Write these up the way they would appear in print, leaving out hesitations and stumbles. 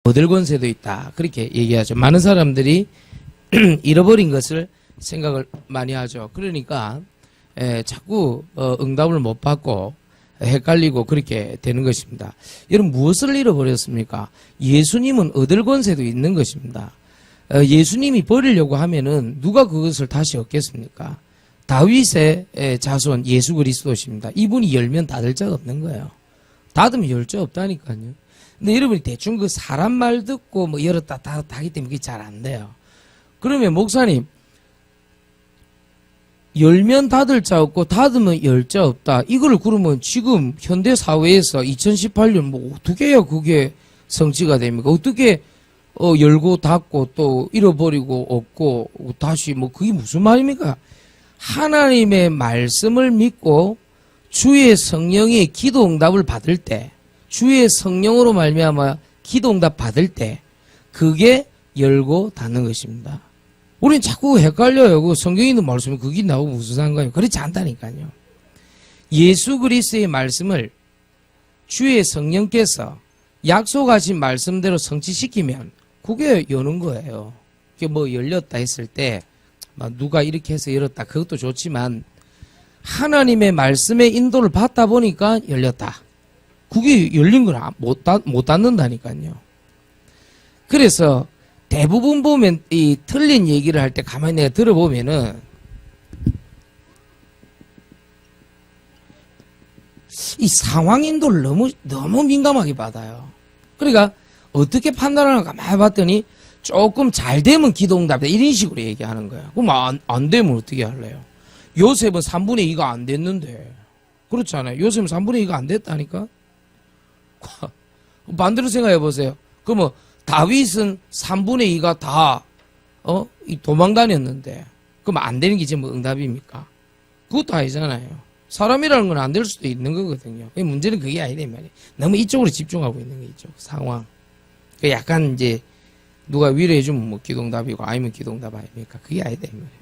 얻을 권세도 있다. 그렇게 얘기하죠. 많은 사람들이 잃어버린 것을 생각을 많이 하죠. 그러니까 자꾸 응답을 못 받고 헷갈리고 그렇게 되는 것입니다. 여러분 무엇을 잃어버렸습니까? 예수님은 얻을 권세도 있는 것입니다. 예수님이 버리려고 하면은 누가 그것을 다시 얻겠습니까? 다윗의 자손 예수 그리스도십니다. 이분이 열면 닫을 자가 없는 거예요. 닫으면 열 자 없다니까요. 근데 여러분이 대충 그 사람 말 듣고 뭐 열었다 닫았다 하기 때문에 그게 잘 안 돼요. 그러면 목사님, 열면 닫을 자 없고 닫으면 열 자 없다. 이거를 그러면 지금 현대 사회에서 2018년 뭐 어떻게 해야 그게 성취가 됩니까? 어떻게 열고 닫고 또 잃어버리고 얻고 다시 뭐 그게 무슨 말입니까? 하나님의 말씀을 믿고 주의 성령의 기도 응답을 받을 때, 주의 성령으로 말미암아 기도 응답 받을 때 그게 열고 닫는 것입니다. 우리는 자꾸 헷갈려요. 그 성경에 있는 말씀이 그게 나오고 무슨 상관이에요? 그렇지 않다니까요. 예수 그리스도의 말씀을 주의 성령께서 약속하신 말씀대로 성취시키면 그게 여는 거예요. 그게 뭐 열렸다 했을 때 누가 이렇게 해서 열었다 그것도 좋지만 하나님의 말씀의 인도를 받다 보니까 열렸다. 그게 열린 걸 못 닫는다니까요. 그래서 대부분 보면 이 틀린 얘기를 할 때 가만히 내가 들어보면은 이 상황 인도를 너무 민감하게 받아요. 그러니까 어떻게 판단하는가 가만히 봤더니 조금 잘 되면 기도응답이다 이런 식으로 얘기하는 거야. 그럼 안 되면 어떻게 할래요? 요셉은 3분의 2가 안 됐는데 그렇잖아요. 요셉은 3분의 2가 안 됐다니까. 반대로 생각해 보세요. 그러면 다윗은 3분의 2가 다 도망 다녔는데 그럼 안 되는 게 지금 응답입니까? 그것도 아니잖아요. 사람이라는 건 안 될 수도 있는 거거든요. 문제는 그게 아니란 말이에요. 너무 이쪽으로 집중하고 있는 게 있죠. 상황. 약간 이제 누가 위로해주면 뭐 기도응답이고 아니면 기도응답 아닙니까? 그게 아니다 이 말이에요.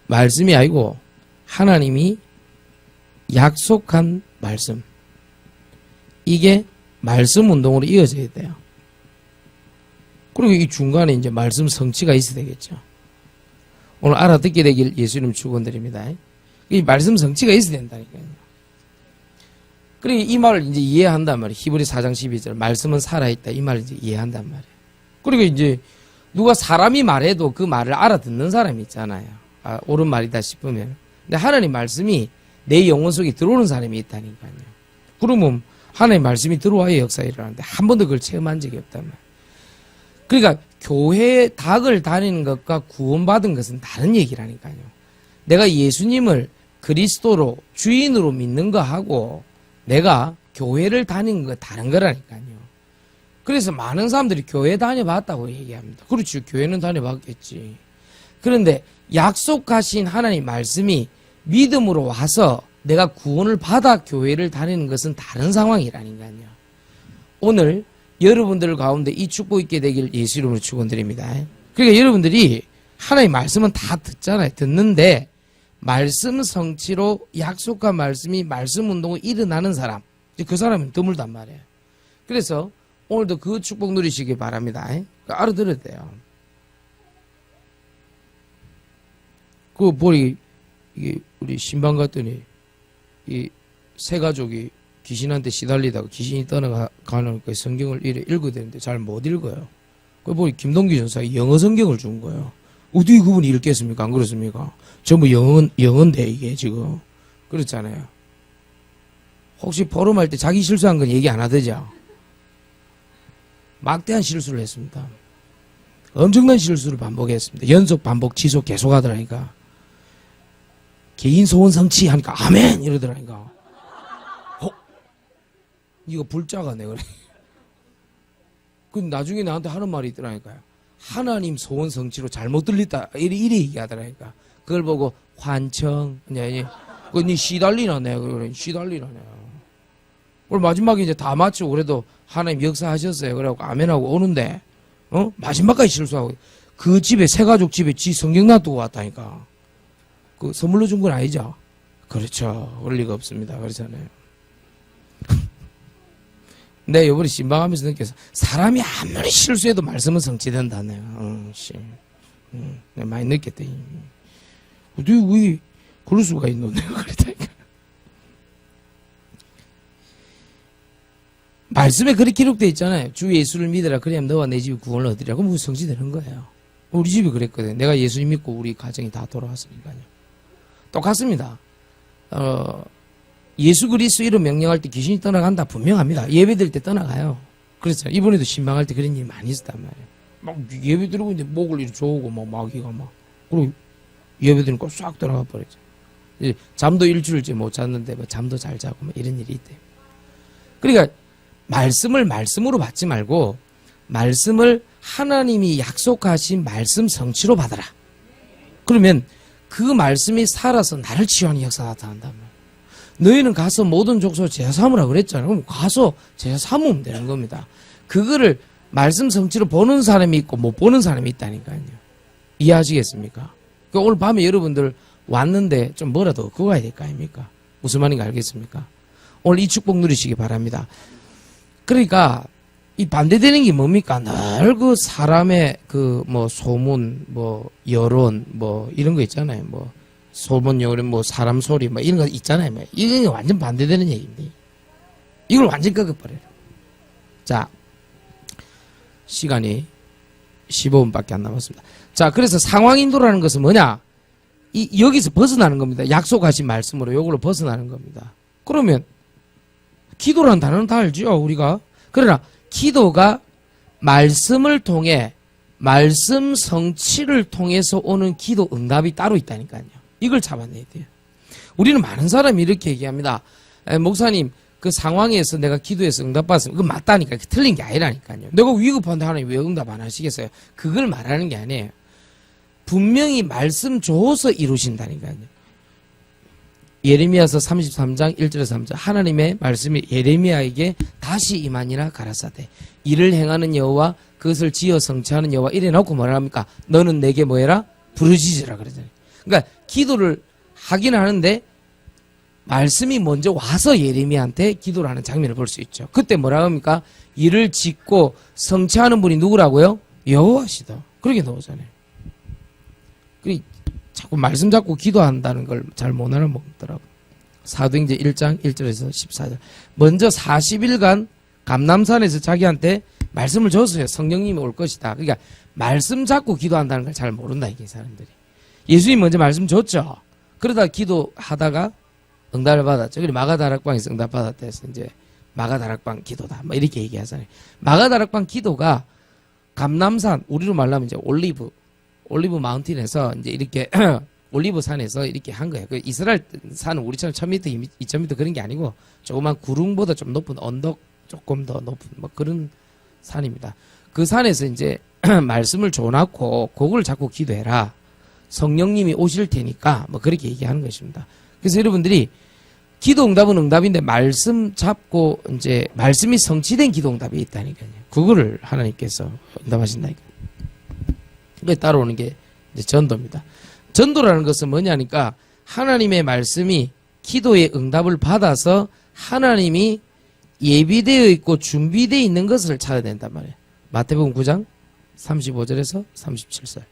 말씀이 아니고 하나님이 약속한 말씀. 이게 말씀 운동으로 이어져야 돼요. 그리고 이 중간에 이제 말씀 성취가 있어야 되겠죠. 오늘 알아듣게 되길 예수님 축원드립니다. 이 말씀 성취가 있어야 된다니까요. 그리고 이 말을 이제 이해한단 말이에요. 히브리 4장 12절. 말씀은 살아있다. 이 말을 이제 이해한단 말이에요. 그리고 이제 누가 사람이 말해도 그 말을 알아듣는 사람이 있잖아요. 옳은 말이다 싶으면. 근데 하나님 말씀이 내 영혼 속에 들어오는 사람이 있다니까요. 그러면 하나님 말씀이 들어와야 역사가 일어나는데 한 번도 그걸 체험한 적이 없단 말이에요. 그러니까 교회 닭을 다니는 것과 구원받은 것은 다른 얘기라니까요. 내가 예수님을 그리스도로 주인으로 믿는 거하고 내가 교회를 다니는 거 다른 거라니까요. 그래서 많은 사람들이 교회 다녀봤다고 얘기합니다. 그렇죠. 교회는 다녀봤겠지. 그런데 약속하신 하나님 말씀이 믿음으로 와서 내가 구원을 받아 교회를 다니는 것은 다른 상황이라니까요. 오늘 여러분들 가운데 이 축복 있게 되길 예수 이름으로 축원드립니다. 그러니까 여러분들이 하나님 말씀은 다 듣잖아요. 듣는데 말씀 성취로 약속한 말씀이 말씀 운동을 일어나는 사람, 그 사람은 드물단 말이에요. 그래서 오늘도 그 축복 누리시기 바랍니다. 알아들어야 돼요. 그 보리 이게 우리 신방 갔더니 이 세 가족이 귀신한테 시달리다가 귀신이 떠나가는 그 성경을 읽어야 되는데 잘 못 읽어요. 그 보니 김동기 전사가 영어 성경을 준 거예요. 어떻게 그분이 읽겠습니까? 안 그렇습니까? 전부 영어인데 이게 지금 그렇잖아요. 혹시 포럼할 때 자기 실수한 건 얘기 안 하더죠? 막대한 실수를 했습니다. 엄청난 실수를 반복했습니다. 연속 반복 지속 계속 하더라니까. 개인 소원 성취 하니까 아멘 이러더라니까. 이거 불자가네 그래. 그 나중에 나한테 하는 말이 있더라니까요. 하나님 소원 성취로 잘못 들렸다 이래 얘기하더라니까. 그걸 보고 환청 니 시달리나네 그래. 시달리나네. 그리고 마지막에 이제 다 마치고 그래도 하나님 역사하셨어요. 그래갖고 아멘하고 오는데 마지막까지 실수하고 그 집에 세 가족 집에 지 성경 놔두고 왔다니까. 그 선물로 준 건 아니죠? 그렇죠. 그럴 리가 없습니다. 그렇잖아요. 내가 요번에 신방하면서 느꼈어. 사람이 아무리 실수해도 말씀은 성취된다네요. 내가 많이 느꼈대. 어떻게 왜 그럴 수가 있노? 내가 그랬다니까. 말씀에 그렇게 기록되어 있잖아요. 주 예수를 믿으라. 그래야 너와 내 집이 구원을 얻으리라. 그럼 그게 성취되는 거예요. 우리 집이 그랬거든. 내가 예수 믿고 우리 가정이 다 돌아왔으니까요. 똑같습니다. 예수 그리스도 이름 명령할 때 귀신이 떠나간다 분명합니다. 예배드릴 때 떠나가요. 그렇죠. 이번에도 신방할 때 그런 일이 많이 있었단 말이에요. 막 예배 드리고 있는데 목을 이렇게 조우고 막 마귀가 막 그리고 예배 드리니까 싹 떠나가 버렸죠. 잠도 일주일째 못 잤는데 뭐 잠도 잘 자고 뭐 이런 일이 있대요. 그러니까 말씀을 말씀으로 받지 말고 말씀을 하나님이 약속하신 말씀 성취로 받아라. 그러면 그 말씀이 살아서 나를 치유하는 역사가 나타난단 말이에요. 너희는 가서 모든 족속 제사 삼으라 그랬잖아요. 그럼 가서 제사 삼으면 되는 겁니다. 그거를 말씀 성취로 보는 사람이 있고 못 보는 사람이 있다니까요. 이해하시겠습니까? 그러니까 오늘 밤에 여러분들 왔는데 좀 뭐라도 얻고 가야 될 거 아닙니까? 무슨 말인가 알겠습니까? 오늘 이 축복 누리시기 바랍니다. 그러니까 이 반대되는 게 뭡니까? 늘 그 사람의 그 뭐 소문, 뭐 여론, 뭐 이런 거 있잖아요. 뭐 소문, 여론, 뭐 사람 소리, 뭐 이런 거 있잖아요. 뭐 이게 완전 반대되는 얘기인데 이걸 완전 꺾어버려요. 자, 시간이 15분밖에 안 남았습니다. 자, 그래서 상황 인도라는 것은 뭐냐? 여기서 벗어나는 겁니다. 약속하신 말씀으로 요걸로 벗어나는 겁니다. 그러면 기도라는 단어는 다 알죠, 우리가. 그러나 기도가 말씀을 통해 말씀 성취를 통해서 오는 기도 응답이 따로 있다니까요. 이걸 잡아내야 돼요. 우리는 많은 사람이 이렇게 얘기합니다. 목사님, 그 상황에서 내가 기도해서 응답받았으면 그건 맞다니까. 틀린 게 아니라니까요. 내가 위급한데 하나님 왜 응답 안 하시겠어요? 그걸 말하는 게 아니에요. 분명히 말씀 줘서 이루신다니까요. 예레미야서 33장 1절에서 3절 하나님의 말씀이 예레미야에게 다시 임하니라 가라사대 이를 행하는 여호와 그것을 지어 성취하는 여호와 이래 놓고 뭐라 합니까? 너는 내게 뭐해라? 부르짖으라 그러잖아요. 그러니까 기도를 하긴 하는데 말씀이 먼저 와서 예레미야한테 기도를 하는 장면을 볼 수 있죠. 그때 뭐라 합니까? 이를 짓고 성취하는 분이 누구라고요? 여호와시다. 그렇게 나오잖아요. 자꾸 말씀 잡고 기도한다는 걸 잘 못 알아먹더라고. 사도행전 1장 1절에서 14절. 먼저 40일간 감람산에서 자기한테 말씀을 줬어요. 성령님이 올 것이다. 그러니까 말씀 잡고 기도한다는 걸 잘 모른다, 이게 사람들이. 예수님 먼저 말씀 줬죠. 그러다 기도하다가 응답을 받았죠. 그리고 마가다락방에서 응답 받았다 해서 이제 마가다락방 기도다. 뭐 이렇게 얘기하잖아요. 마가다락방 기도가 감람산, 우리로 말하면 이제 올리브 마운틴에서 이제 이렇게 올리브 산에서 이렇게 한 거예요. 그 이스라엘 산은 우리처럼 1000m, 2000m 그런 게 아니고 조그만 구릉보다 좀 높은 언덕 조금 더 높은 뭐 그런 산입니다. 그 산에서 이제 말씀을 줘놓고 그걸 자꾸 기도해라. 성령님이 오실 테니까 뭐 그렇게 얘기하는 것입니다. 그래서 여러분들이 기도 응답은 응답인데 말씀 잡고 이제 말씀이 성취된 기도 응답이 있다니까요. 그거를 하나님께서 응답하신다니까요. 그게 따라오는 게 이제 전도입니다. 전도라는 것은 뭐냐니까 하나님의 말씀이 기도의 응답을 받아서 하나님이 예비되어 있고 준비되어 있는 것을 찾아야 된단 말이에요. 마태복음 9장 35절에서 37절.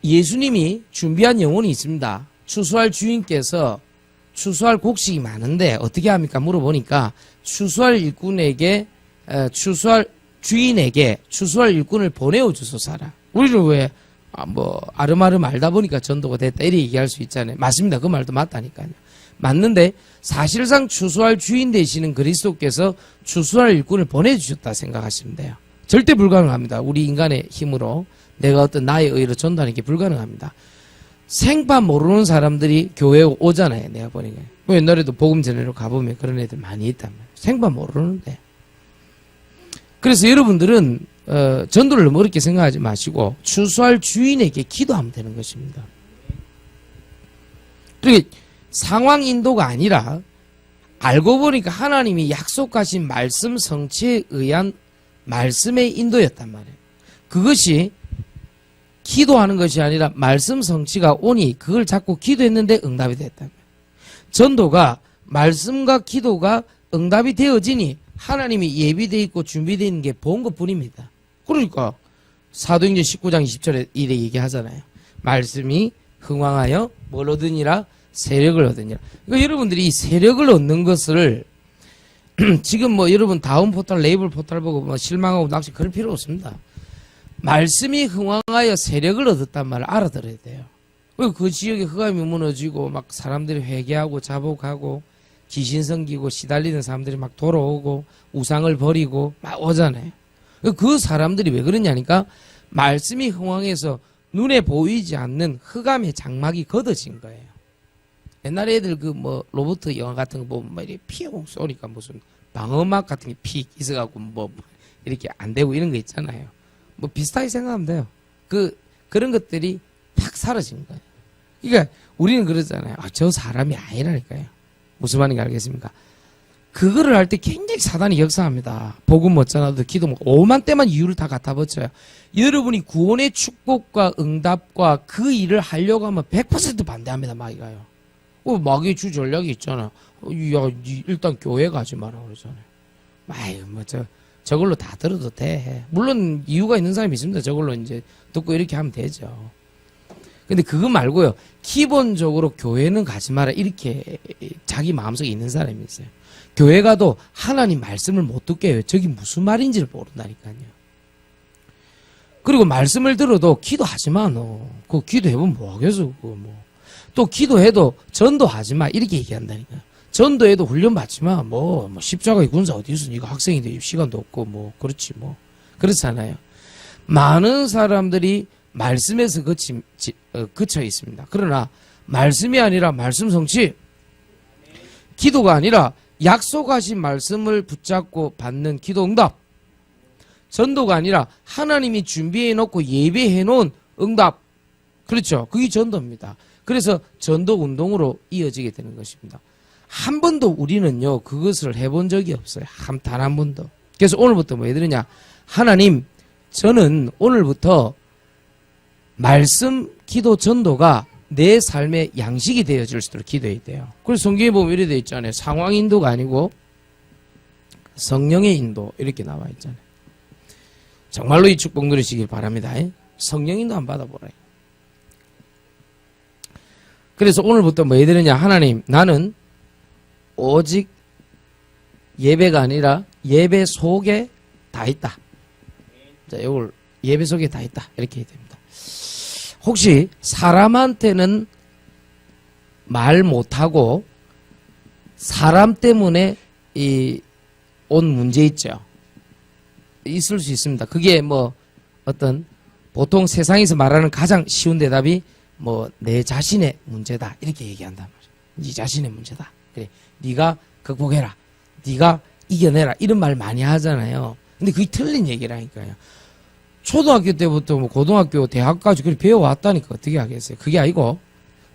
예수님이 준비한 영혼이 있습니다. 추수할 주인께서 추수할 곡식이 많은데 어떻게 합니까? 물어보니까 추수할 일꾼에게 추수할 주인에게 추수할 일꾼을 보내어 주소서라. 우리는 왜 아름아름 알다 보니까 전도가 됐다 이렇게 얘기할 수 있잖아요. 맞습니다. 그 말도 맞다니까요. 맞는데 사실상 추수할 주인 되시는 그리스도께서 추수할 일꾼을 보내주셨다 생각하시면 돼요. 절대 불가능합니다. 우리 인간의 힘으로 내가 어떤 나의 의로 전도하는 게 불가능합니다. 생판 모르는 사람들이 교회에 오잖아요. 내가 보니까 옛날에도 복음 전하러 가보면 그런 애들 많이 있단 말이에요. 생판 모르는데. 그래서 여러분들은 전도를 너무 어렵게 생각하지 마시고 추수할 주인에게 기도하면 되는 것입니다. 그러니까 상황 인도가 아니라 알고 보니까 하나님이 약속하신 말씀 성취에 의한 말씀의 인도였단 말이에요. 그것이 기도하는 것이 아니라 말씀 성취가 오니 그걸 잡고 기도했는데 응답이 됐단 말이에요. 전도가 말씀과 기도가 응답이 되어지니 하나님이 예비되어 있고 준비되어 있는 게 본 것뿐입니다. 그러니까 사도행전 19장 20절에 이래 얘기하잖아요. 말씀이 흥왕하여 뭘 얻으니라? 세력을 얻으니라. 그러니까 여러분들이 이 세력을 얻는 것을 지금 뭐 여러분 다운 포탈, 레이블 포탈 보고 뭐 실망하고 낚시 그럴 필요 없습니다. 말씀이 흥왕하여 세력을 얻었단 말을 알아들어야 돼요. 그 지역에 흑암이 무너지고 막 사람들이 회개하고 자복하고 귀신 섬기고 시달리는 사람들이 막 돌아오고 우상을 버리고 막 오잖아요. 그 사람들이 왜 그러냐니까 말씀이 흥왕해서 눈에 보이지 않는 흑암의 장막이 걷어진 거예요. 옛날에 애들 그 뭐 로봇 영화 같은 거 보면 막 이렇게 피용 쏘니까 무슨 방어막 같은 게 피 있어갖고 뭐 이렇게 안 되고 이런 거 있잖아요. 뭐 비슷하게 생각하면 돼요. 그런 것들이 팍 사라진 거예요. 그러니까 우리는 그러잖아요. 아, 저 사람이 아니라니까요. 무슨 말인지 알겠습니까? 그거를 할 때 굉장히 사단이 역사합니다. 복음 못 전하도 기도 못, 오만 때만 이유를 다 갖다 붙여요. 여러분이 구원의 축복과 응답과 그 일을 하려고 하면 100% 반대합니다. 마귀가요. 마귀의 주 전략이 있잖아. 야, 일단 교회 가지 마라 그러잖아요. 아유, 저걸로 다 들어도 돼. 물론 이유가 있는 사람이 있습니다. 저걸로 이제 듣고 이렇게 하면 되죠. 근데 그거 말고요. 기본적으로 교회는 가지 마라. 이렇게 자기 마음속에 있는 사람이 있어요. 교회 가도 하나님 말씀을 못 듣게 해요. 저기 무슨 말인지를 모른다니까요. 그리고 말씀을 들어도 기도하지 마, 너. 그거 기도해보면 뭐 하겠어, 그거 뭐. 또 기도해도 전도하지 마. 이렇게 얘기한다니까요. 전도해도 훈련 받지 마. 뭐 십자가의 군사 어디 있어? 네가 학생인데 시간도 없고, 뭐, 그렇지, 뭐. 그렇잖아요. 많은 사람들이 말씀에서 그쳐 있습니다. 그러나, 말씀이 아니라 말씀 성취, 기도가 아니라 약속하신 말씀을 붙잡고 받는 기도 응답, 전도가 아니라 하나님이 준비해 놓고 예배해 놓은 응답, 그렇죠. 그게 전도입니다. 그래서 전도 운동으로 이어지게 되는 것입니다. 한 번도 우리는요 그것을 해본 적이 없어요. 단 한 번도. 그래서 오늘부터 뭐 해드리냐, 하나님 저는 오늘부터 말씀, 기도, 전도가 내 삶의 양식이 되어질 수 있도록 기도해야 돼요. 그래서 성경에 보면 이렇게 되어 있잖아요. 상황 인도가 아니고 성령의 인도 이렇게 나와 있잖아요. 정말로 이 축복 누리시길 바랍니다. 성령 인도 한번 받아보라. 그래서 오늘부터 뭐 해드리냐, 하나님 나는 오직 예배가 아니라 예배 속에 다 있다. 자, 이걸 예배 속에 다 있다 이렇게 해야 됩니다. 혹시 사람한테는 말 못하고 사람 때문에 온 문제 있죠. 있을 수 있습니다. 그게 뭐 어떤 보통 세상에서 말하는 가장 쉬운 대답이 뭐 내 자신의 문제다 이렇게 얘기한단 말이에요. 네 자신의 문제다. 그래, 네가 극복해라. 네가 이겨내라. 이런 말 많이 하잖아요. 근데 그게 틀린 얘기라니까요. 초등학교 때부터 뭐 고등학교, 대학까지 그렇게 배워왔다니까 어떻게 하겠어요. 그게 아니고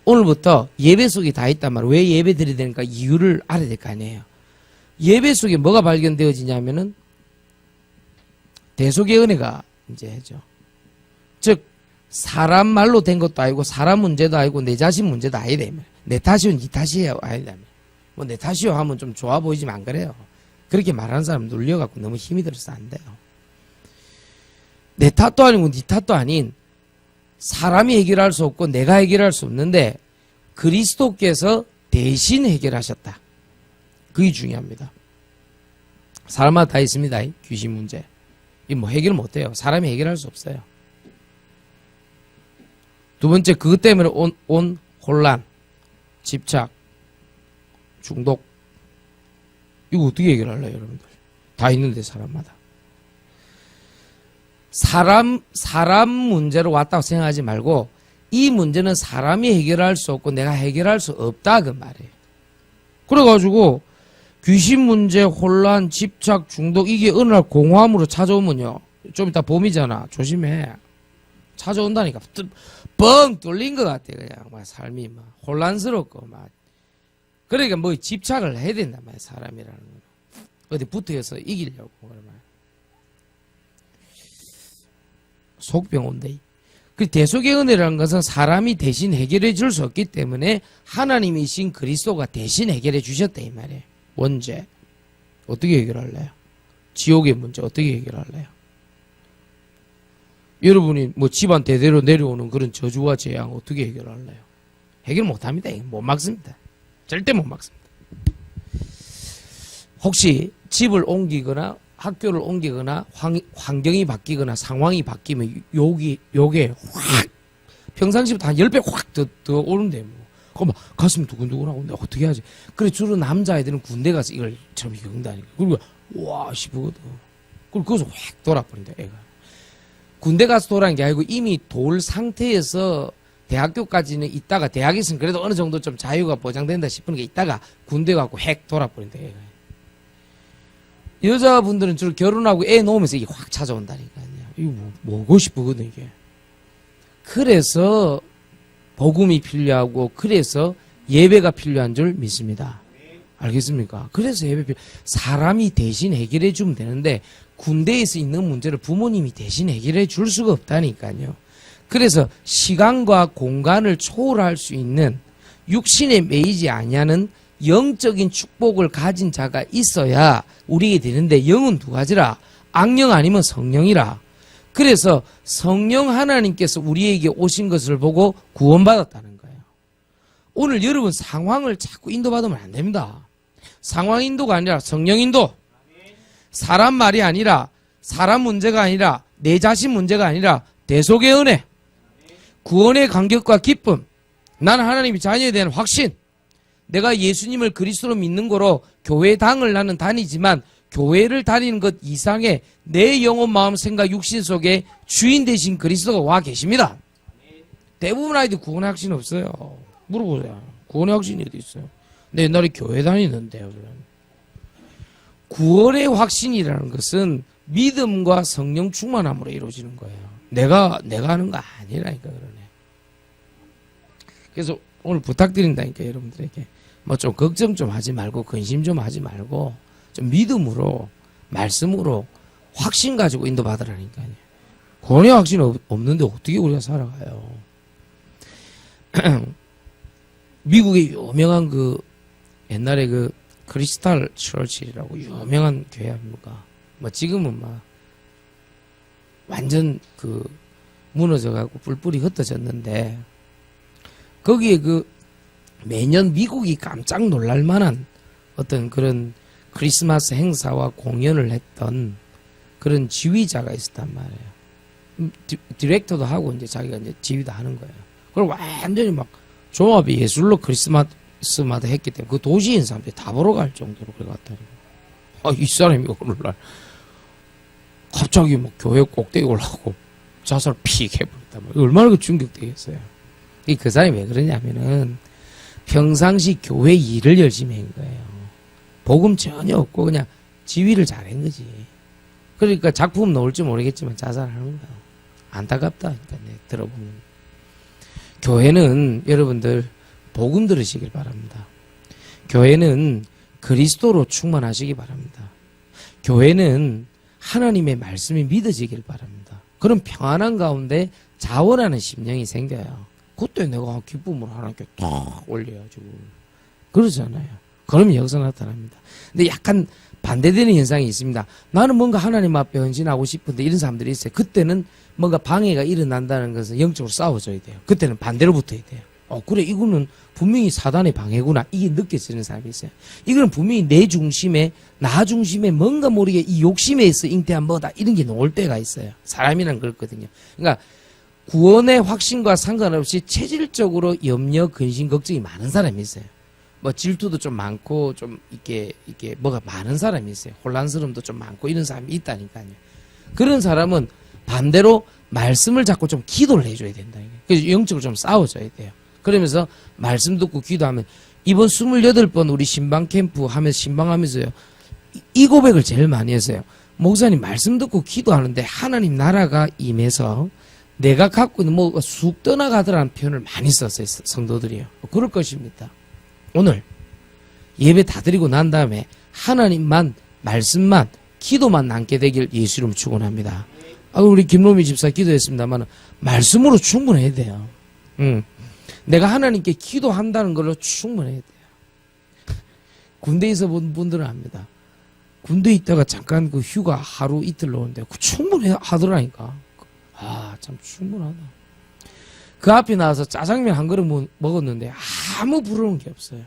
오늘부터 예배 속에 다 있단 말이에요. 왜 예배 드려야 되니까 이유를 알아야 될 거 아니에요. 예배 속에 뭐가 발견되어지냐면은 대속의 은혜가 이제 해죠. 즉 사람 말로 된 것도 아니고 사람 문제도 아니고 내 자신 문제도 아니다. 내 탓이요 네 탓이에요. 아니다. 뭐 내 탓이요 하면 좀 좋아 보이지만 안 그래요. 그렇게 말하는 사람 눌려갖고 너무 힘이 들어서 안 돼요. 내 탓도 아니고 네 탓도 아닌 사람이 해결할 수 없고 내가 해결할 수 없는데 그리스도께서 대신 해결하셨다. 그게 중요합니다. 사람마다 다 있습니다. 귀신 문제. 이 뭐 해결 못해요. 사람이 해결할 수 없어요. 두 번째, 그것 때문에 온 혼란, 집착, 중독. 이거 어떻게 해결할래요, 여러분들? 다 있는데, 사람마다. 사람 문제로 왔다고 생각하지 말고, 이 문제는 사람이 해결할 수 없고, 내가 해결할 수 없다, 그 말이에요. 그래가지고, 귀신 문제, 혼란, 집착, 중독, 이게 어느 날 공허함으로 찾아오면요. 좀 이따 봄이잖아. 조심해. 찾아온다니까. 뻥 뚫린 것 같아. 그냥 막 삶이 막 혼란스럽고 막. 그러니까 뭐 집착을 해야 된단 말이야. 사람이라는 거. 어디 붙어서 이기려고. 그러면. 속병 온대. 그 대속의 은혜라는 것은 사람이 대신 해결해 줄 수 없기 때문에 하나님이신 그리스도가 대신 해결해 주셨다 이 말이에요. 원죄. 어떻게 해결할래요? 지옥의 문제 어떻게 해결할래요? 여러분이 뭐 집안 대대로 내려오는 그런 저주와 재앙 어떻게 해결할래요? 해결 못합니다. 못 막습니다. 절대 못 막습니다. 혹시 집을 옮기거나 학교를 옮기거나 환경이 바뀌거나 상황이 바뀌면 요게 확 평상시보다 한 10배 확 더 오는데 뭐. 그럼 막 가슴이 두근두근하고 내가 어떻게 하지? 그래 주로 남자애들은 군대 가서 이걸 좀 겪는다니까. 그리고 와 싶거든. 그리고 거기서 확 돌아버린다 애가. 군대 가서 돌아간 게 아니고 이미 돌 상태에서 대학교까지는 있다가 대학에서는 그래도 어느 정도 좀 자유가 보장된다 싶은 게 있다가 군대 가고 핵 돌아버린다 애가. 여자분들은 주로 결혼하고 애 놓으면서 이게 확 찾아온다니까요. 이거 뭐고 싶거든 이게. 그래서 복음이 필요하고 그래서 예배가 필요한 줄 믿습니다. 알겠습니까? 그래서 사람이 대신 해결해 주면 되는데 군대에서 있는 문제를 부모님이 대신 해결해 줄 수가 없다니까요. 그래서 시간과 공간을 초월할 수 있는 육신에 매이지 아니하는 영적인 축복을 가진 자가 있어야 우리에게 되는데 영은 두 가지라. 악령 아니면 성령이라. 그래서 성령 하나님께서 우리에게 오신 것을 보고 구원받았다는 거예요. 오늘 여러분 상황을 자꾸 인도받으면 안 됩니다. 상황 인도가 아니라 성령 인도. 사람 말이 아니라 사람 문제가 아니라 내 자신 문제가 아니라 대속의 은혜. 구원의 감격과 기쁨. 나는 하나님의 자녀에 대한 확신. 내가 예수님을 그리스도로 믿는 거로 교회당을 나는 다니지만 교회를 다니는 것 이상의 내 영혼, 마음, 생각, 육신 속에 주인 되신 그리스도가 와 계십니다. 대부분 아이들 구원의 확신 없어요. 물어보세요. 구원의 확신이 어디 있어요? 내 옛날에 교회 다니는데요. 구원의 확신이라는 것은 믿음과 성령 충만함으로 이루어지는 거예요. 내가 하는 거 아니라니까 그러네. 그래서 오늘 부탁드린다니까 여러분들에게 뭐 좀 걱정 좀 하지 말고 근심 좀 하지 말고 좀 믿음으로 말씀으로 확신 가지고 인도받으라니까요. 구원의 확신 없는데 어떻게 우리가 살아가요? 미국의 유명한 그 옛날에 그 크리스탈 처치라고 유명한 교회 아닙니까? 뭐 지금은 막 완전 그 무너져가고 뿔뿔이 흩어졌는데 거기에 그 매년 미국이 깜짝 놀랄 만한 어떤 그런 크리스마스 행사와 공연을 했던 그런 지휘자가 있었단 말이에요. 디렉터도 하고 이제 자기가 이제 지휘도 하는 거예요. 그걸 완전히 막 종합이 예술로 크리스마스마다 했기 때문에 그 도시에 있는 사람들이 다 보러 갈 정도로 그래 갔다니. 이 사람이 오늘날 갑자기 뭐 교회 꼭대기 올라가고 자살 픽 해버렸단 말이에요. 얼마나 그 충격되겠어요. 그 사람이 왜 그러냐면은 평상시 교회 일을 열심히 한 거예요. 복음 전혀 없고 그냥 지휘를 잘한 거지. 그러니까 작품 나올지 모르겠지만 자살하는 거야. 안타깝다. 그러니까 들어보면. 교회는 여러분들 복음 들으시길 바랍니다. 교회는 그리스도로 충만하시기 바랍니다. 교회는 하나님의 말씀이 믿어지길 바랍니다. 그런 평안한 가운데 자원하는 심령이 생겨요. 그때 내가 기쁨을 하나님께 탁 올려가지고 그러잖아요. 그러면 역사 나타납니다. 근데 약간 반대되는 현상이 있습니다. 나는 뭔가 하나님 앞에 헌신하고 싶은데 이런 사람들이 있어요. 그때는 뭔가 방해가 일어난다는 것은 영적으로 싸워줘야 돼요. 그때는 반대로 붙어야 돼요. 그래 이거는 분명히 사단의 방해구나. 이게 느껴지는 사람이 있어요. 이거는 분명히 내 중심에 나 중심에 뭔가 모르게 이 욕심에 있어 잉태한 뭐다 이런 게 나올 때가 있어요. 사람이란 그렇거든요. 그러니까 구원의 확신과 상관없이 체질적으로 염려, 근심, 걱정이 많은 사람이 있어요. 뭐 질투도 좀 많고 좀 이렇게 뭐가 많은 사람이 있어요. 혼란스러움도 좀 많고 이런 사람이 있다니까요. 그런 사람은 반대로 말씀을 자꾸 좀 기도를 해줘야 된다. 그래서 영적으로 좀 싸워줘야 돼요. 그러면서 말씀 듣고 기도하면 이번 28번 우리 신방 캠프 하면서 신방하면서요. 이 고백을 제일 많이 했어요. 목사님 말씀 듣고 기도하는데 하나님 나라가 임해서 내가 갖고 있는 뭐가 쑥 떠나가더라는 표현을 많이 썼어요. 성도들이요. 그럴 것입니다. 오늘 예배 다 드리고 난 다음에 하나님만 말씀만 기도만 남게 되길 예수 이름으로 축원합니다. 우리 김로미 집사 기도했습니다만 말씀으로 충분해야 돼요. 내가 하나님께 기도한다는 걸로 충분해야 돼요. 군대에서 본 분들은 압니다. 군대에 있다가 잠깐 그 휴가 하루 이틀 노는데 그 충분히 하더라니까. 아, 참 충분하다. 그 앞에 나와서 짜장면 한 그릇 먹었는데 아무 부러운 게 없어요.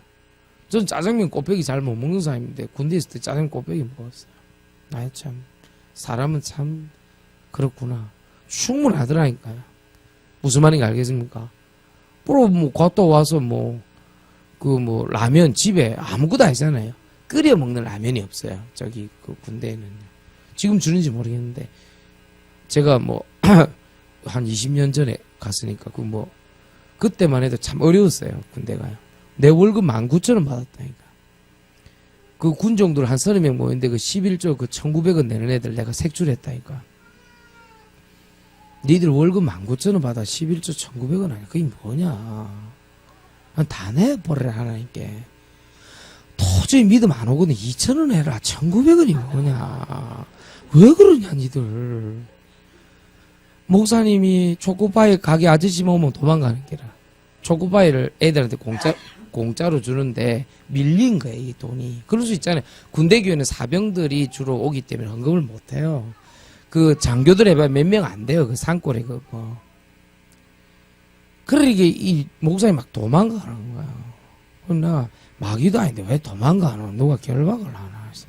전 짜장면 곱빼기 잘 못 먹는 사람인데 군대에 있을 때 짜장면 곱빼기 먹었어요. 아이 참 사람은 참 그렇구나. 충분하더라니까요. 무슨 말인지 알겠습니까? 뭐 갔다 와서 라면 집에 아무것도 아니잖아요. 끓여 먹는 라면이 없어요. 저기 그 군대에는. 지금 주는지 모르겠는데 제가 한 20년 전에 갔으니까 그때만 해도 참 어려웠어요. 군대가요. 내 월급 19,000원 받았다니까. 그 군종들 한 30명 모였는데 그 11조 그 1,900원 내는 애들 내가 색출했다니까. 니들 월급 19,000원 받아 11조 1,900원 아니야. 그게 뭐냐. 다 내버려라 하나님께. 도저히 믿음 안 오거든. 2,000원 해라. 1,900원이 뭐냐. 왜 그러냐 니들. 목사님이 초코파이 가게 아저씨만 오면 도망가는 게라. 초코파이를 애들한테 공짜로 주는데 밀린 거예요, 이 돈이. 그럴 수 있잖아요. 군대교회는 사병들이 주로 오기 때문에 헌금을 못 해요. 그 장교들 해봐야 몇 명 안 돼요. 그 산골에 그러니까 이 목사님이 막 도망가는 거야. 나 마귀도 아닌데 왜 도망가노? 누가 결박을 하나 했어.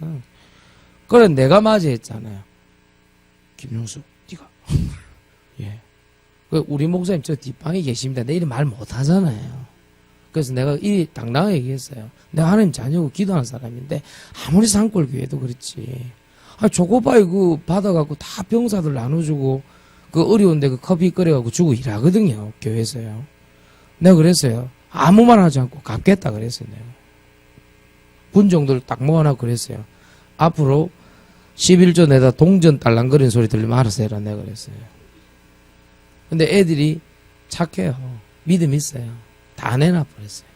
그래 내가 맞이했잖아요. 김용수, 네가. 예. 우리 목사님 저 뒷방에 계십니다. 내일 말 못하잖아요. 그래서 내가 이 당당하게 얘기했어요. 내가 하나님 자녀고 기도하는 사람인데 아무리 산골교회도 그렇지. 초코바이 받아갖고 다 병사들 나눠주고 어려운데 커피 끓여갖고 주고 일하거든요. 교회에서요. 내가 그랬어요. 아무 말 하지 않고 갚겠다 그랬어요. 내가. 군종들 딱 모아놓고 그랬어요. 앞으로 11조 내다 동전 딸랑거리는 소리 들리면 알아서 해라. 내가 그랬어요. 근데 애들이 착해요. 믿음 있어요. 다 내놔버렸어요.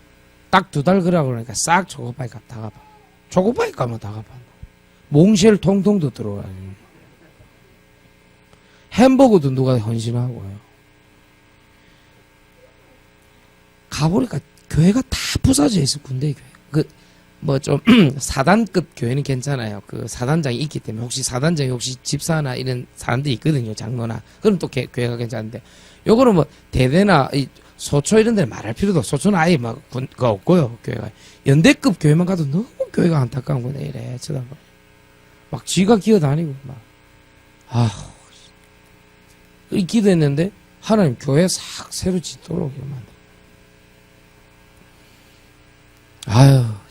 딱 2달 그러고 그러니까 싹 초코바이 값 다 갚아. 초코바이 값만 다 갚아. 몽쉘 통통도 들어와요. 햄버거도 누가 헌신하고요. 가보니까 교회가 다 부서져 있어. 군대 교회. 좀 사단급 교회는 괜찮아요. 그 사단장이 있기 때문에 혹시 사단장이 혹시 집사나 이런 사람들이 있거든요. 장로나. 그럼 또 교회가 괜찮은데 요거는 대대나 소초 이런 데는 말할 필요도 없어. 소초는 아예 그거 없고요. 교회가. 연대급 교회만 가도 너무 교회가 안타까운 거네. 이래 쳐다봐. 막 쥐가 기어다니고 기도했는데 하나님 교회 싹 새로 짓도록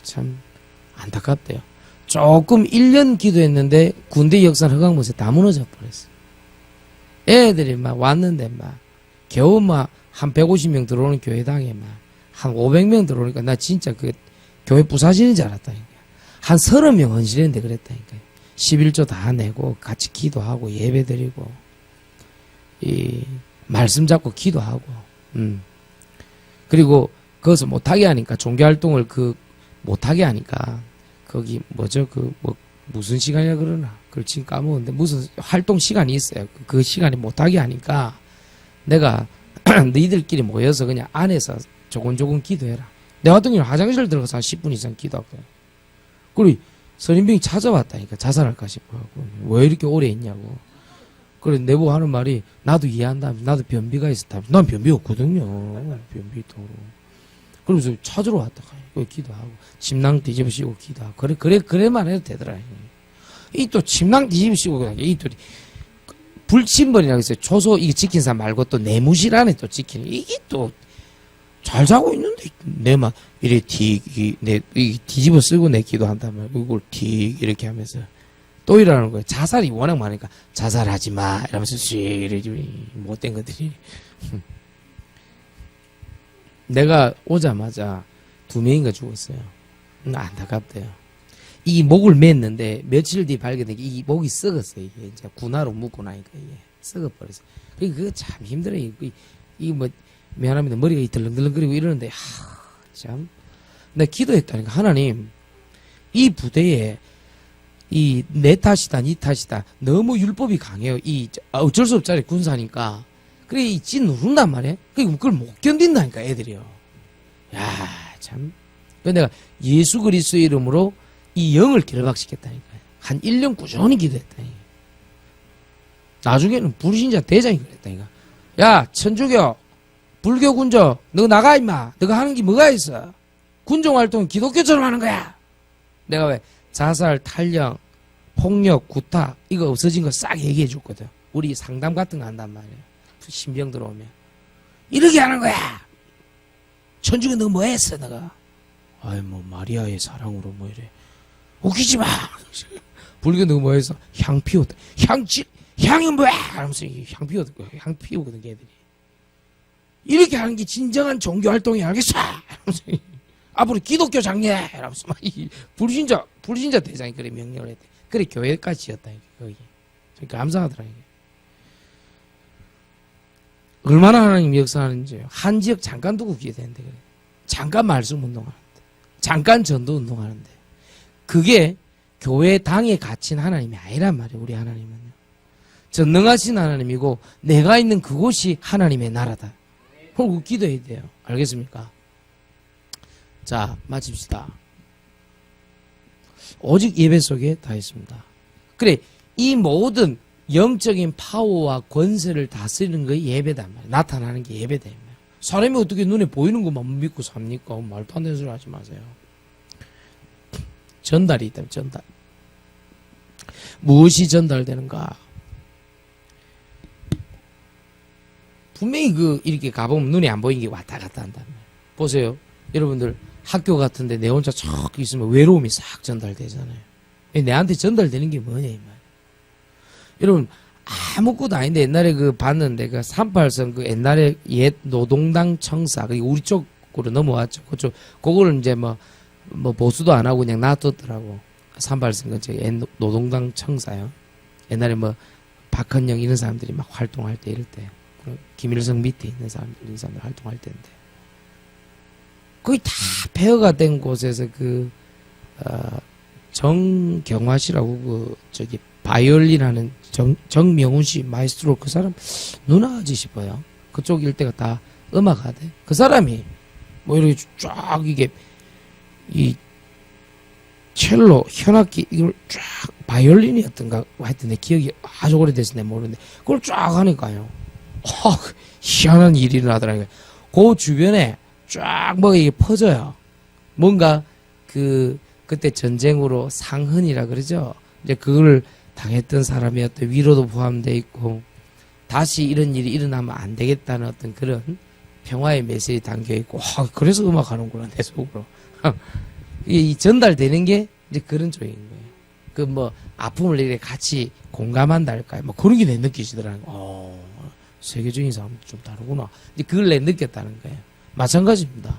참 안타깝대요. 조금 1년 기도했는데 군대 역사는 허강못에 다 무너져 버렸어요. 애들이 왔는데 겨우 한 150명 들어오는 교회당에 한 500명 들어오니까 나 진짜 교회 부사진인 줄 알았다니까. 한 30명 헌신했는데 그랬다니까요. 11조 다 내고 같이 기도하고 예배 드리고 말씀 잡고 기도하고 그리고 그것을 못하게 하니까 종교활동을 못하게 하니까 거기 무슨 시간이라 그러나 그걸 지금 까먹었는데 무슨 활동 시간이 있어요. 그 시간이 못하게 하니까 내가 너희들끼리 모여서 그냥 안에서 조곤조곤 기도해라. 내가 같은 경우는 화장실 들어가서 한 10분 이상 기도하고 그리고 선임병이 찾아왔다니까. 자살할까 싶어갖고 왜 이렇게 오래 있냐고. 그래 내보고 하는 말이 나도 이해한다. 나도 변비가 있었다. 난 변비 없거든요. 변비 있다고. 그러면서 찾으러 왔다. 기도하고 침낭 뒤집으시고 기도하고 그래만 해도 되더라. 이 또 침낭 뒤집으시고 이 또 불침번이라고 했어요. 초소 이게 지킨 사람 말고 또 내무실 안에 또 지키는 이게 또 잘 자고 있는데 내만 이래 뒤집어 쓰고 내 기도한다면 이걸 이렇게 하면서 또 이러는 거예요. 자살이 워낙 많으니까 자살하지 마 이러면서 이래 못된 것들이. 내가 오자마자 2명인가 죽었어요. 안타깝대요. 이 목을 맸는데 며칠 뒤에 발견된 게 이 목이 썩었어요. 이게 이제 군화로 묶고 나니까 이게 썩어버렸어요. 그거 참 힘들어요. 미안합니다. 머리가 덜렁덜렁거리고 이러는데 참. 내가 기도했다니까. 하나님 이 부대에 내 탓이다 니 탓이다 너무 율법이 강해요. 어쩔 수 없잖아요. 군사니까. 그래 지 누른단 말이에요. 그걸 못 견딘다니까 애들이요. 참. 그래서 내가 예수 그리스도의 이름으로 이 영을 결박시켰다니까요. 한 1년 꾸준히 기도했다니. 나중에는 불신자 대장이 그랬다니까. 야, 천주교, 불교 군조, 너 나가 임마. 너가 하는 게 뭐가 있어? 군종 활동 기독교처럼 하는 거야. 내가 왜 자살, 탈령, 폭력, 구타 이거 없어진 거 싹 얘기해 줬거든. 우리 상담 같은 거 한단 말이야. 신병 들어오면 이렇게 하는 거야. 천주교 너 뭐 했어 너가? 아이 뭐 마리아의 사랑으로 뭐 이래. 웃기지 마. 불교 너 뭐 했어? 향 피웠다. 향이 뭐야? 하면서 향 피우거든 걔들이. 이렇게 하는 게 진정한 종교 활동이 알겠어? 하면서 앞으로 기독교 장례! 하면서 막 불신자 대장이 그래 명령을 했대. 그래 교회까지 지었다 거기. 감사하더라 이게. 얼마나 하나님이 역사하는지요. 한 지역 잠깐 두고 기도했는데 그래. 잠깐 말씀 운동하는데, 잠깐 전도 운동하는데, 그게 교회 당에 갇힌 하나님이 아니란 말이에요. 우리 하나님은요. 전능하신 하나님이고 내가 있는 그곳이 하나님의 나라다. 그걸 기도해야 돼요. 알겠습니까? 자, 마칩시다. 오직 예배 속에 다 있습니다. 그래, 이 모든 영적인 파워와 권세를 다스리는 게 예배단 말이에요. 나타나는 게 예배다. 사람이 어떻게 눈에 보이는 것만 믿고 삽니까? 말도 안 되는 소리 하지 마세요. 전달이 있다면 전달. 무엇이 전달되는가? 분명히 이렇게 가보면 눈에 안 보이는 게 왔다 갔다 한단 말이에요. 보세요. 여러분들 학교 같은데 내 혼자 척 있으면 외로움이 싹 전달되잖아요. 내한테 전달되는 게 뭐냐 이 말. 여러분 아무것도 아닌데 옛날에 봤는데 38선 옛날에 옛 노동당 청사 우리 쪽으로 넘어왔죠. 그쪽 그거를 이제 뭐 보수도 안 하고 그냥 놔뒀더라고. 38선 근처 옛 노동당 청사요. 옛날에 뭐 박헌영 이런 사람들이 막 활동할 때 이럴 때 김일성 밑에 있는 사람들 이런 사람들 활동할 때인데 거의 다 폐허가 된 곳에서 정경화 씨라고 바이올린 하는 정명훈 씨 마이스트로 그 사람 누나지 싶어요. 그쪽 일대가 다 음악하대. 그 사람이 뭐 이렇게 쫙 이게 이 첼로 현악기 이걸 쫙 바이올린이었던가 하여튼 내 기억이 아주 오래돼서 내가 모르는데 그걸 쫙 하니까요. 희한한 일이 일어나더라고요. 그 주변에 쫙 뭐가 이게 퍼져요. 뭔가 그때 전쟁으로 상흔이라 그러죠. 이제 그걸 당했던 사람의 어떤 위로도 포함되어 있고 다시 이런 일이 일어나면 안 되겠다는 어떤 그런 평화의 메시지 담겨 있고 그래서 음악하는구나 내 속으로. 이 전달되는 게 이제 그런 쪽인 거예요. 뭐 아픔을 이렇게 같이 공감한다 할까요? 뭐 그런 게 내 느끼시더라고요. 세계적인 사람도 좀 다르구나. 이제 그걸 내 느꼈다는 거예요. 마찬가지입니다.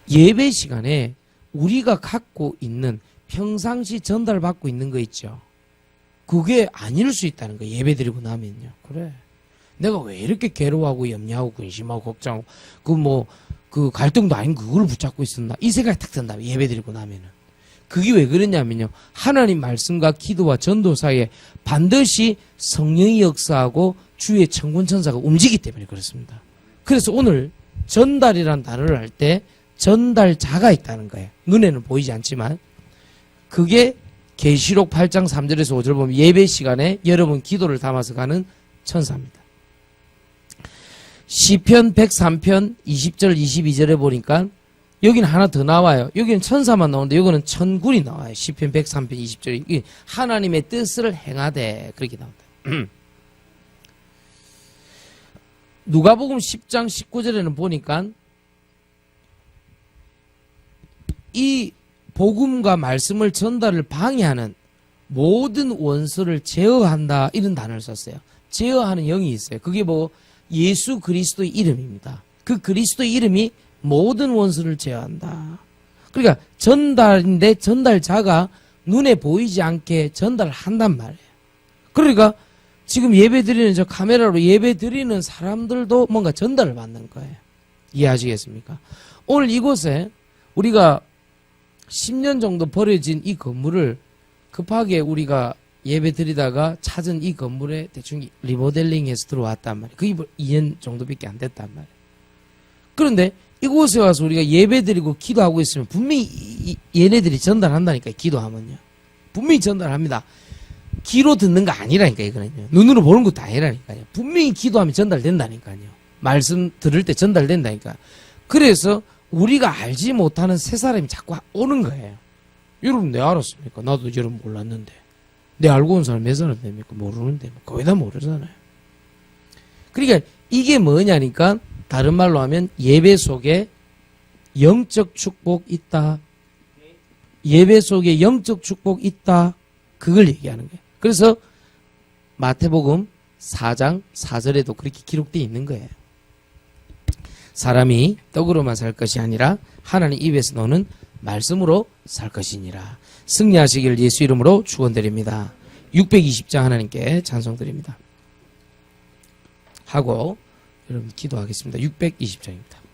예배 시간에 우리가 갖고 있는 평상시 전달받고 있는 거 있죠. 그게 아닐 수 있다는 거예요. 예배 드리고 나면요. 그래. 내가 왜 이렇게 괴로워하고 염려하고 근심하고 걱정하고 그 갈등도 아닌 그걸 붙잡고 있었나 이 생각이 탁 든다. 예배 드리고 나면은. 그게 왜 그러냐면요. 하나님 말씀과 기도와 전도 사이에 반드시 성령이 역사하고 주의 천군천사가 움직이기 때문에 그렇습니다. 그래서 오늘 전달이란 단어를 할 때 전달자가 있다는 거예요. 눈에는 보이지 않지만 그게 계시록 8장 3절에서 5절 보면 예배 시간에 여러분 기도를 담아서 가는 천사입니다. 시편 103편 20절 22절에 보니까 여기는 하나 더 나와요. 여기는 천사만 나오는데 여기는 천군이 나와요. 시편 103편 20절이 하나님의 뜻을 행하되 그렇게 나온다. 누가복음 10장 19절에는 보니까 이 복음과 말씀을 전달을 방해하는 모든 원수를 제어한다 이런 단어를 썼어요. 제어하는 영이 있어요. 그게 뭐 예수 그리스도의 이름입니다. 그 그리스도의 이름이 모든 원수를 제어한다. 그러니까 전달인데 전달자가 눈에 보이지 않게 전달한단 말이에요. 그러니까 지금 예배드리는 저 카메라로 예배드리는 사람들도 뭔가 전달을 받는 거예요. 이해하시겠습니까? 오늘 이곳에 우리가 10년 정도 버려진 이 건물을 급하게 우리가 예배드리다가 찾은 이 건물에 대충 리모델링해서 들어왔단 말이에요. 그게 2년 정도밖에 안 됐단 말이에요. 그런데 이곳에 와서 우리가 예배드리고 기도하고 있으면 분명히 얘네들이 전달한다니까요. 기도하면요. 분명히 전달합니다. 귀로 듣는 거 아니라니까요, 이거는요. 눈으로 보는 것도 아니라니까요. 분명히 기도하면 전달된다니까요. 말씀 들을 때 전달된다니까. 그래서 우리가 알지 못하는 새 사람이 자꾸 오는 거예요. 여러분, 내 알았습니까? 나도 여러분 몰랐는데. 내 알고 온 사람 몇 사람 됩니까? 모르는데. 거의 다 모르잖아요. 그러니까 이게 뭐냐니까, 다른 말로 하면 예배 속에 영적 축복 있다. 예배 속에 영적 축복 있다. 그걸 얘기하는 거예요. 그래서 마태복음 4장 4절에도 그렇게 기록되어 있는 거예요. 사람이 떡으로만 살 것이 아니라 하나님 입에서 나오는 말씀으로 살 것이니라. 승리하시기를 예수 이름으로 축원드립니다. 620장 하나님께 찬송드립니다. 하고 여러분 기도하겠습니다. 620장입니다.